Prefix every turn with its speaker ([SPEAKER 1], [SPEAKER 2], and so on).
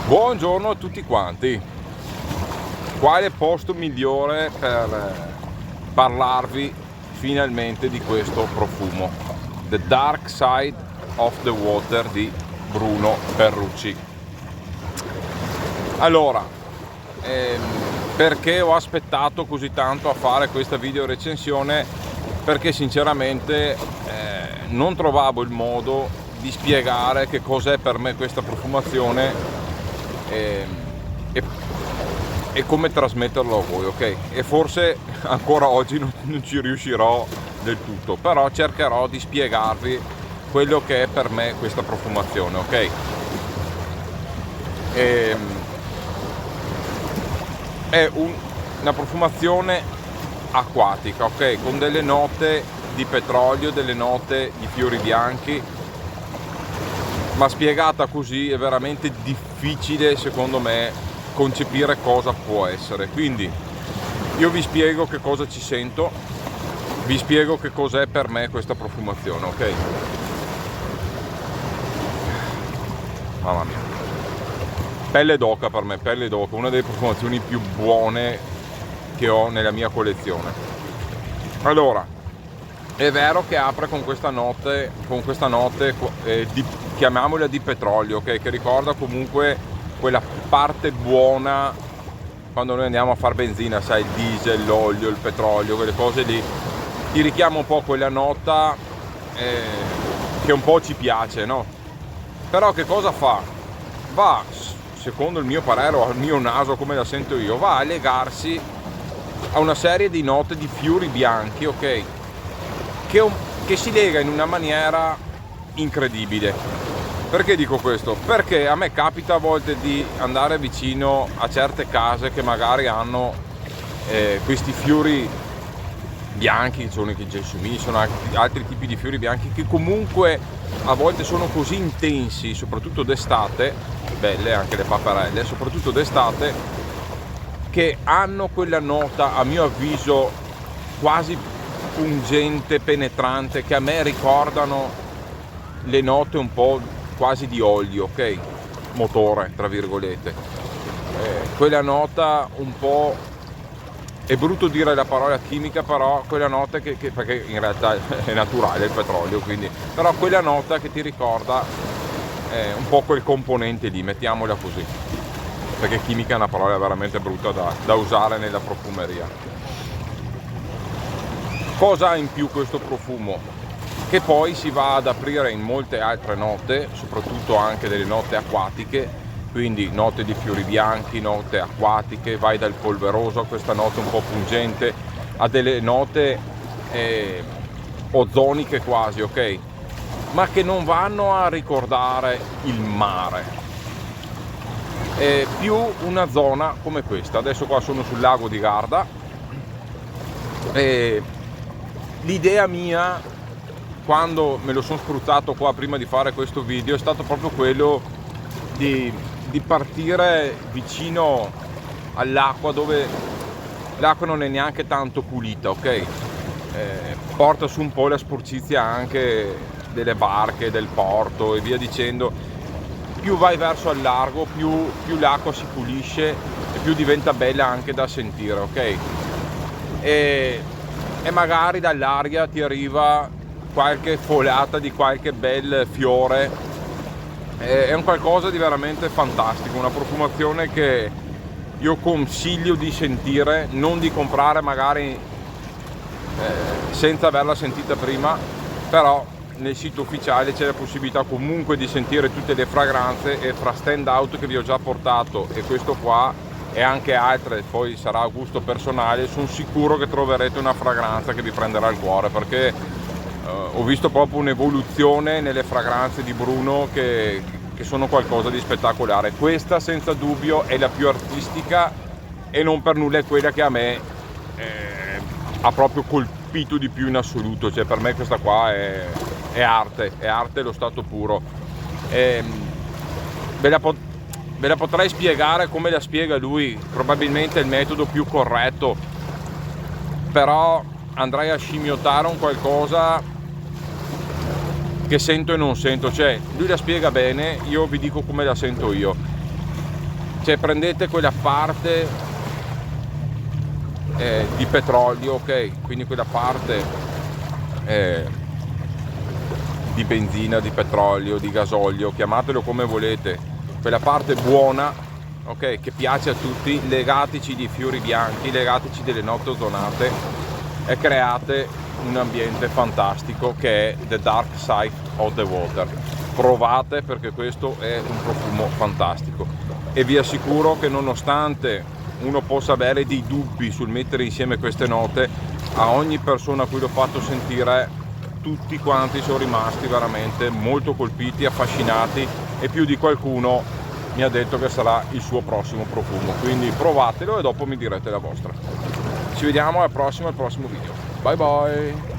[SPEAKER 1] Buongiorno a tutti quanti. Quale posto migliore per parlarvi finalmente di questo profumo? The Dark Side of the Water di Bruno Ferrucci. Allora, perché ho aspettato così tanto a fare questa video recensione? Perché sinceramente non trovavo il modo di spiegare che cos'è per me questa profumazione e come trasmetterlo a voi, ok? E forse ancora oggi non ci riuscirò del tutto, però cercherò di spiegarvi quello che è per me questa profumazione, ok? È una profumazione acquatica, ok? Con delle note di petrolio, delle note di fiori bianchi, ma spiegata così è veramente difficile secondo me concepire cosa può essere. Quindi io vi spiego che cosa ci sento, vi spiego che cos'è per me questa profumazione, ok? Mamma mia, pelle d'oca per me, pelle d'oca, una delle profumazioni più buone che ho nella mia collezione. Allora, è vero che apre con questa note chiamiamola di petrolio, ok? Che ricorda comunque quella parte buona quando noi andiamo a fare benzina, sai, il diesel, l'olio, il petrolio, quelle cose lì. Ti richiama un po' quella nota che un po' ci piace, no? Però che cosa fa? Va, secondo il mio parere o al mio naso, come la sento io, va a legarsi a una serie di note di fiori bianchi, ok? Che si lega in una maniera incredibile. Perché dico questo? Perché a me capita a volte di andare vicino a certe case che magari hanno questi fiori bianchi, sono i gelsomini, sono altri tipi di fiori bianchi che comunque a volte sono così intensi, soprattutto d'estate, belle anche le paperelle, soprattutto d'estate, che hanno quella nota, a mio avviso, quasi pungente, penetrante, che a me ricordano le note un po' quasi di olio, ok? Motore, tra virgolette. Quella nota un po', è brutto dire la parola chimica, però quella nota che perché in realtà è naturale il petrolio, quindi, però quella nota che ti ricorda un po' quel componente lì, mettiamola così, perché chimica è una parola veramente brutta da usare nella profumeria. Cosa ha in più questo profumo? Che poi si va ad aprire in molte altre note, soprattutto anche delle note acquatiche, quindi note di fiori bianchi, note acquatiche, vai dal polveroso a questa nota un po' pungente, a delle note ozoniche quasi, ok? Ma che non vanno a ricordare il mare. È più una zona come questa. Adesso qua sono sul lago di Garda. L'idea mia, quando me lo sono spruzzato qua prima di fare questo video, è stato proprio quello di partire vicino all'acqua, dove l'acqua non è neanche tanto pulita, ok? Porta su un po' la sporcizia anche delle barche, del porto e via dicendo. Più vai verso il largo, più l'acqua si pulisce e più diventa bella anche da sentire, ok? E magari dall'aria ti arriva qualche folata di qualche bel fiore, è un qualcosa di veramente fantastico, una profumazione che io consiglio di sentire, non di comprare magari senza averla sentita prima, però nel sito ufficiale c'è la possibilità comunque di sentire tutte le fragranze, e fra Stand Out che vi ho già portato e questo qua e anche altre, poi sarà a gusto personale, sono sicuro che troverete una fragranza che vi prenderà il cuore, perché ho visto proprio un'evoluzione nelle fragranze di Bruno che sono qualcosa di spettacolare. Questa senza dubbio è la più artistica e non per nulla è quella che a me ha proprio colpito di più in assoluto, cioè per me questa qua è arte allo stato puro. Ve la potrei spiegare come la spiega lui, probabilmente è il metodo più corretto, però andrei a scimmiottare un qualcosa che sento e non sento, cioè lui la spiega bene, io vi dico come la sento io. Cioè prendete quella parte di petrolio, ok? Quindi quella parte di benzina, di petrolio, di gasolio, chiamatelo come volete, quella parte buona, ok? Che piace a tutti, legateci di fiori bianchi, legateci delle note ozonate e create un ambiente fantastico che è The Dark Side of the Water. Provate, perché questo è un profumo fantastico e vi assicuro che nonostante uno possa avere dei dubbi sul mettere insieme queste note, a ogni persona a cui l'ho fatto sentire tutti quanti sono rimasti veramente molto colpiti, affascinati, e più di qualcuno mi ha detto che sarà il suo prossimo profumo. Quindi provatelo e dopo mi direte la vostra. Ci vediamo al prossimo video. Bye bye.